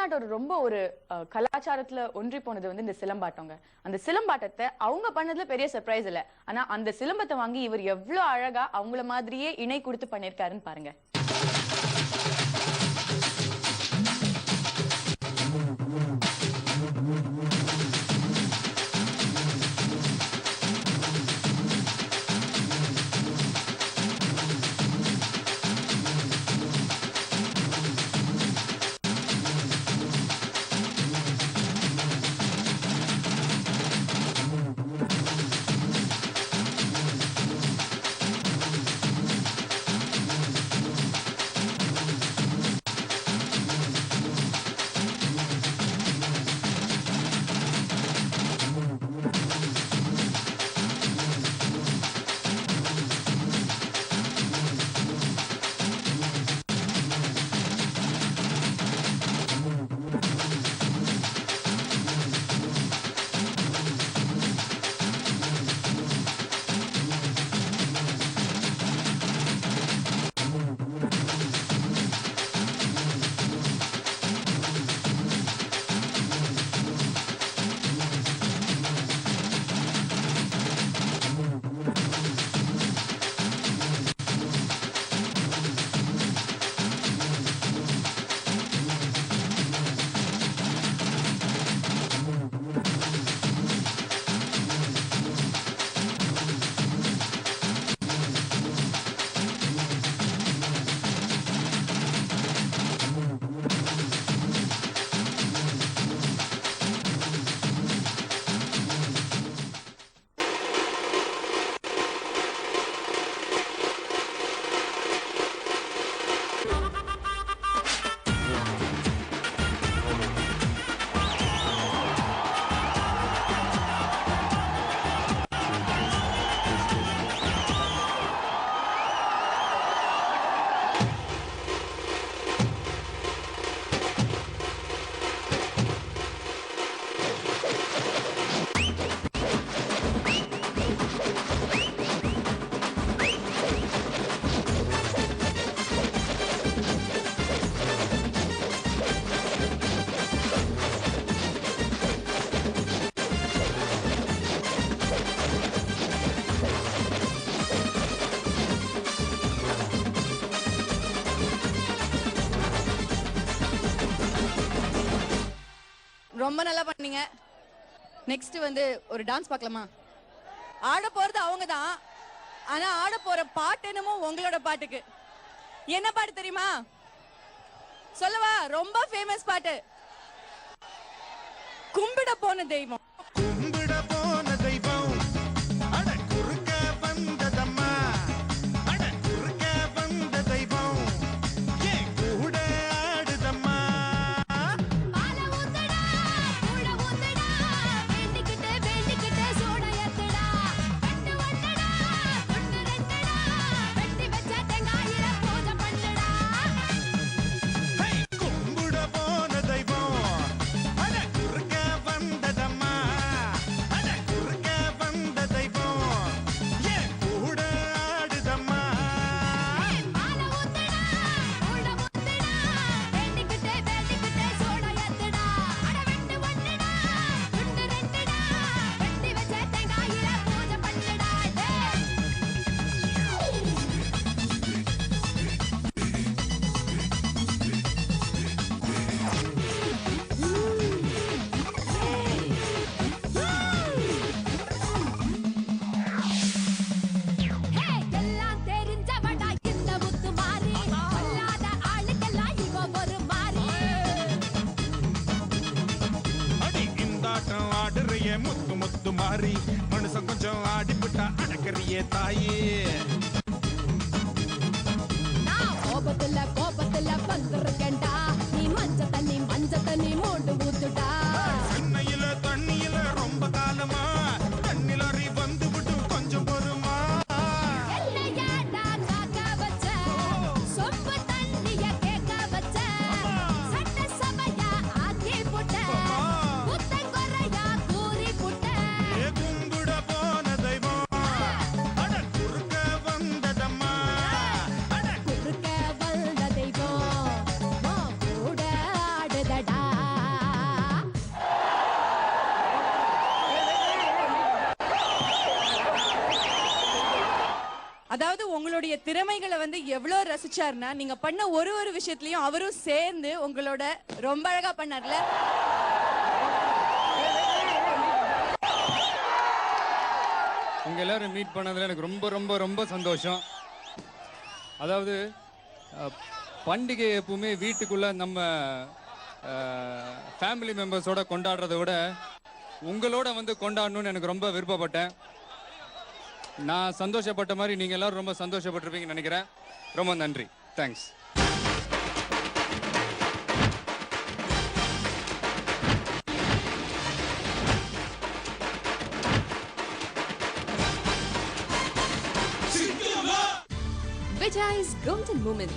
தமிழ்நாட்டோட ரொம்ப ஒரு கலாச்சாரத்துல ஒன்றி போனது வந்து இந்த சிலம்பாட்டங்க. அந்த சிலம்பாட்டத்தை அவங்க பண்ணதுல பெரிய சர்ப்ரைஸ் இல்ல. ஆனா அந்த சிலம்பத்தை வாங்கி இவர் எவ்வளவு அழகா அவங்கள மாதிரியே இணை கொடுத்து பண்ணிருக்காருன்னு பாருங்க. ரொம்ப நல்லா பண்ணீங்க. நெக்ஸ்ட் வந்து ஒரு டான்ஸ் பார்க்கலாமா? ஆட போறது அவங்க தான், ஆனா ஆட போற பாட்டு என்னமோ உங்களோட பாட்டுக்கு. என்ன பாட்டு தெரியுமா? சொல்லவா? ரொம்ப ஃபேமஸ் பாட்டு, கும்பிட போன தெய்வம். கும்பிட போன தெய்வம் அட குறுக்க வந்ததம்மா, அட குறுக்க வந்த தெய்வம் ஏன் கூட ஆடுதம்மா. பால ஊத்துடா கூட ஊத்துடா, வேண்டிக்கிட்டே வேண்டிக்கிட்டே சோட ஏத்துடா, கட்டு வட்டடா துண்டு ரெண்டடா, வெட்டி வச்ச தேங்காயில பூஜை பண்ணுடா. கும்பிட போன தெய்வம் அட குறுக்க வந்ததம்மா, அட குறுக்க வந்த தெய்வம் ஏன் கூட ஆடுதம்மா. பால ஊத்துடா கூட ஊத்துடா, வேண்டிக்கிட்டே வேண்டிக்கிட்டே சோட ஏத்துடா, அட வெட்டு வட்டடா துண்டு ரெண்டடா, வெட்டி வச்ச தேங்காயில பூஜை பண்ணுடா. எல்லாம் தெரிஞ்சவடா இந்த முத்து மாறி, அல்லாத ஆளுக்கெல்லாம் இவ ஒரு மாறி. அடி இந்தாட்டம் ஆடுறிய முத்து முத்து மாறி, மனுஷன் கொஞ்சம் ஆடிப்புட்டா அடக்கறியே தாயே. நான் கோபத்துல வந்திருக்கேன்டா, நீ மஞ்ச தண்ணி மூண்டு ஊத்துடா. சென்னையில தண்ணியில ரொம்ப காலமா, தண்ணில அறி வந்து விட்டு கொஞ்சம் பொறுமா. என்னையா நான் காக்க வச்ச, சொம்பு தண்ணிய கேட்க வச்ச, சட்ட சபையா ஆக்கி புட்ட, புத்தன் குறையா கூறி புட்ட. ஏ கும்பிட போன தெய்வம் அட குறுக்க வந்ததம்மா, அட குறுக்க வந்த தெய்வம் கூட ஆடுதடா. உங்களுடைய திறமைகளை வந்து எவ்வளவு ரசிச்சாருன்னா நீங்க பண்ண ஒரு விஷயத்துலயும் அவரும் சேர்ந்து உங்களோட ரொம்ப அழகா பண்ணார்ல. உங்க எல்லாரும் மீட் பண்ணதுல எனக்கு ரொம்ப ரொம்ப ரொம்ப சந்தோஷம். அதாவது பண்டிகை எப்பவுமே வீட்டுக்குள்ள நம்ம ஃபேமிலி மெம்பர்ஸோட கொண்டாடுறதை விட உங்களோட வந்து கொண்டாடணும்னு எனக்கு ரொம்ப விருப்பப்பட்டேன். நான் சந்தோஷப்பட்ட மாதிரி நீங்க எல்லாரும் ரொம்ப சந்தோஷப்பட்டிருப்பீங்கன்னு நினைக்கிறேன். ரொம்ப நன்றி. தேங்க்ஸ். Vijay's golden moment.